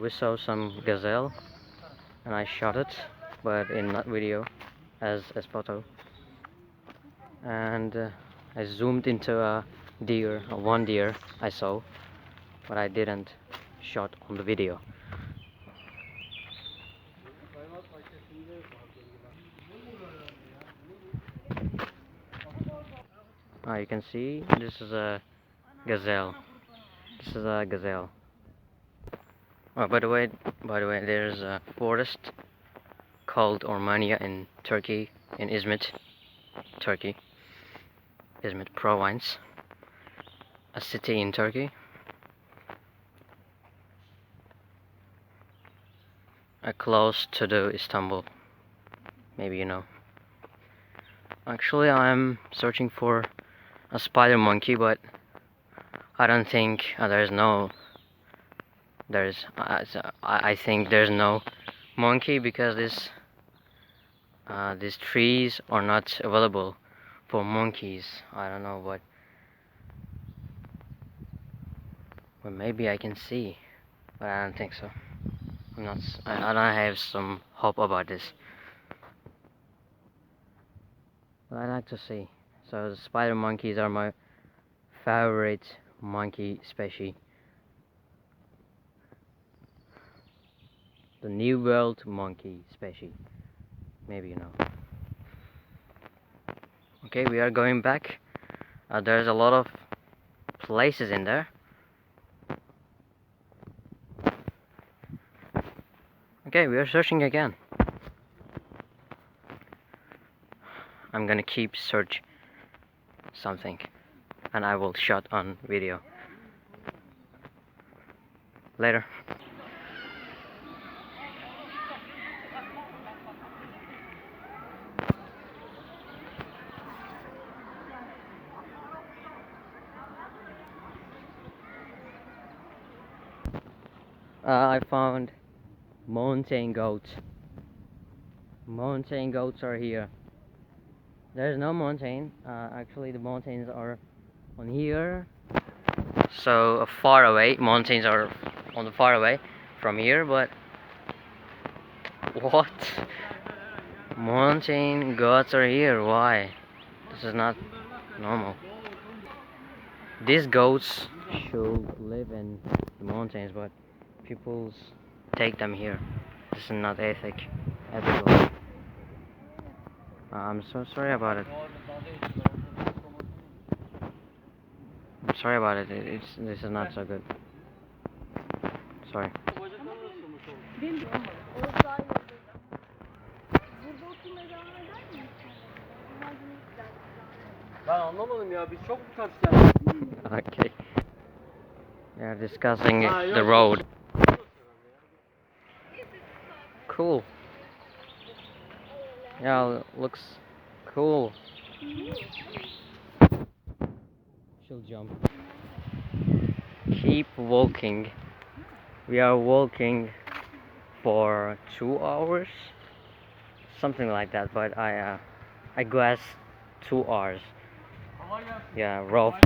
We saw some gazelle and I shot it, but in not video, as photo. And I zoomed into a deer, one deer I saw, but I didn't shot on the video. You can see this is a gazelle. This is a gazelle. Oh, by the way, there's a forest called Ormania in Turkey, in Izmit, Turkey. Izmit province, a city in Turkey. Close to the Istanbul. Maybe you know. Actually, I'm searching for a spider monkey, but I don't think I think there's no monkey because these trees are not available for monkeys. I don't know what. Well, maybe I can see, but I don't think so. I don't have some hope about this. But I like to see. So the spider monkeys are my favorite monkey species. The New World monkey species. Maybe you know. Okay, we are going back. There's a lot of places in there. Okay, we are searching again. I'm gonna keep search something and I will shot on video later. I found mountain goats. Mountain goats are here. There's no mountain. Actually, the mountains are on here. So far away. Mountains are on the far away from here. But what? Mountain goats are here. Why? This is not normal. These goats should live in the mountains, but people take them here. This is not ethical. I'm so sorry about it. I'm sorry about it. This is not so good. Sorry. Okay. We are discussing the road. Cool. Yeah, looks cool. She'll jump. Keep walking. We are walking for 2 hours, something like that. But I guess 2 hours. Yeah, rough.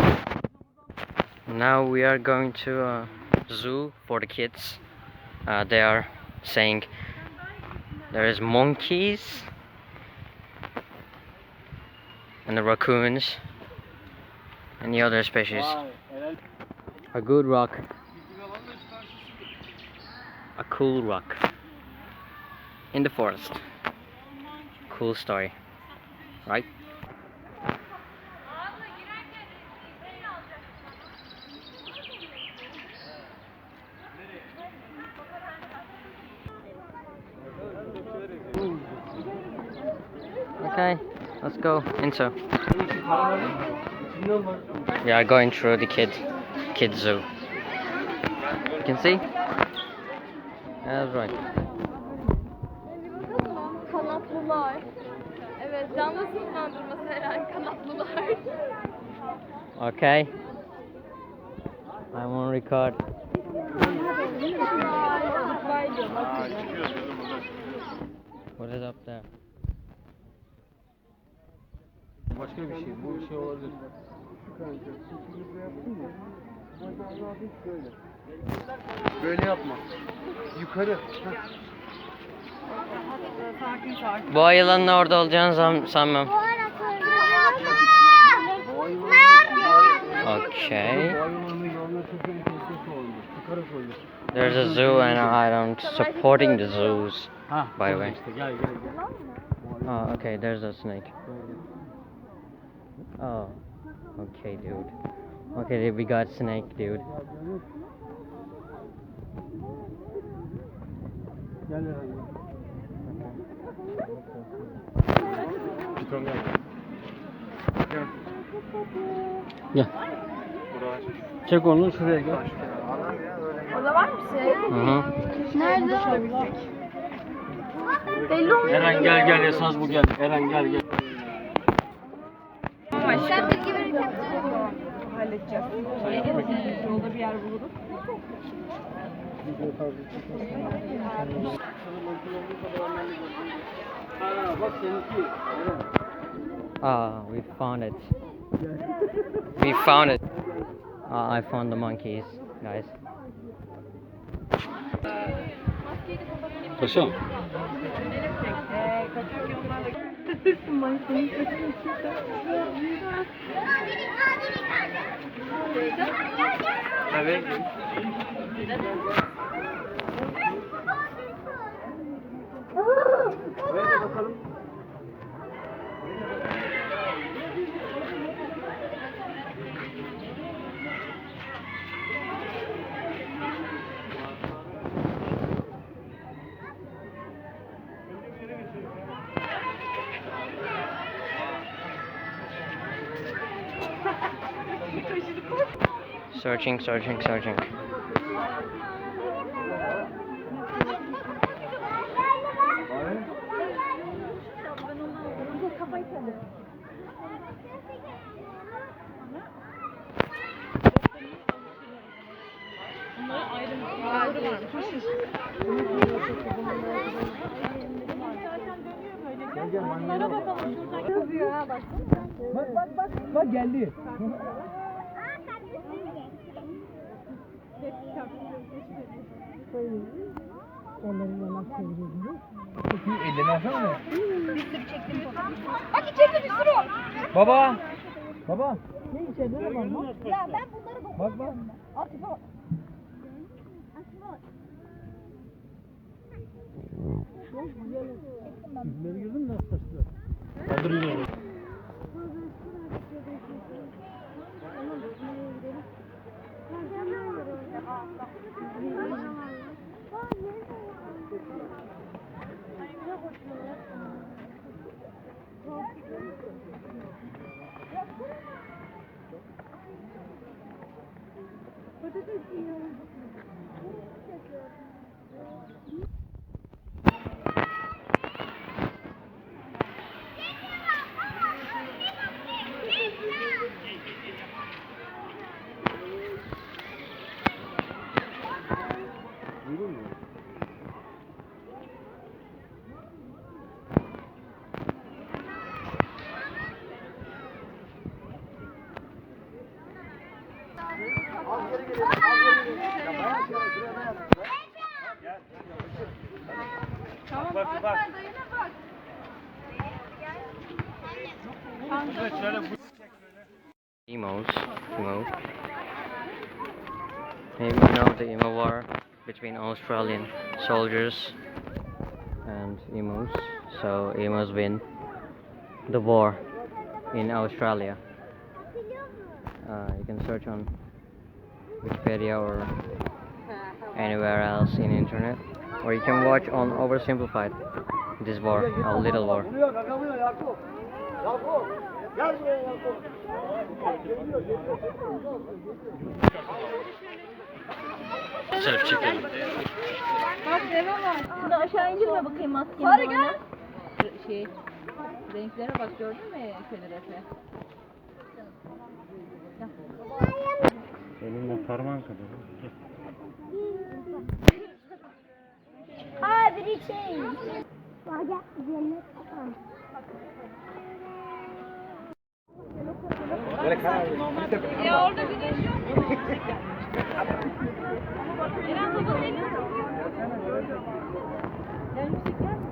Now we are going to a zoo for the kids. They are saying there is monkeys and the raccoons and the other species. A good rock. A cool rock in the forest. Cool story, right? Okay, let's go into. We are going through the kids zoo. You can see? That's right. Kanatlılar. Evet, canlı sınırlandırması herhalde kanatlılar. Okay. I'm on record. What is up there? Başka bir şey, bu şey olabilir. Böyle yapma. Yukarı. Heh. Sakin sakin. Bu ayılanın orada olacağını sanmam. Okay. There's a zoo and I don't supporting the zoos. By the way. Gel gel gel. Oh, okay, there's a snake. Oh, okay, dude. Okay, we got snake, dude. Gel gel. Gel. Gel. Gel. Çek onu şuraya gel. Orada var mı şey? Hı. Nerede? Belli olmuyor. Eren gel gel esas bu gel. Eren gel gel. Sen bilgi verirken Halledeceğiz. Yolda bir yer buluruz. Ha bak seninki. Eren. Ah, we found it. We found it. I found the monkeys, guys. Paşam. Evet. Buraya da bakalım. Searching. Gel gel manyana bak. Bak geldi. Çok iyi elini alsana. Bak içeride bir sürü var. Baba. Baba. Ne içeride ne var mı? Ya ben bunları Bak bak. At bak. Yüzleri gördün mü nasıl taşıyor? Kaldırıyor. Duydun mu? Az geri geliyor. Az geri geliyor. Ya bayağı şuraya şuraya yap. Gel. Tamam Bak, Alper bak. dayına bak. Emos. Maybe you know the emo war between Australian soldiers and emos. So emos win the war in Australia. You can search on Wikipedia or anywhere else in internet, or you can watch on Oversimplified this war, a little war. Vuruyor, kakamıyor Yakup. Yakup. Gel buraya Yakup. Geliyor, geliyor. Self çekelim. Bak deve var. Şunu aşağı indirme bakayım maskeyi. Sarı gel. Şey, renklere bak gördün mü şeyleri Efe? Elinle parmağın kadar. Aa biri şey. Bak gel cennet. Böyle karar ver. Ya orada güneş yok. Eren baba benim. Ya yüksek gelme.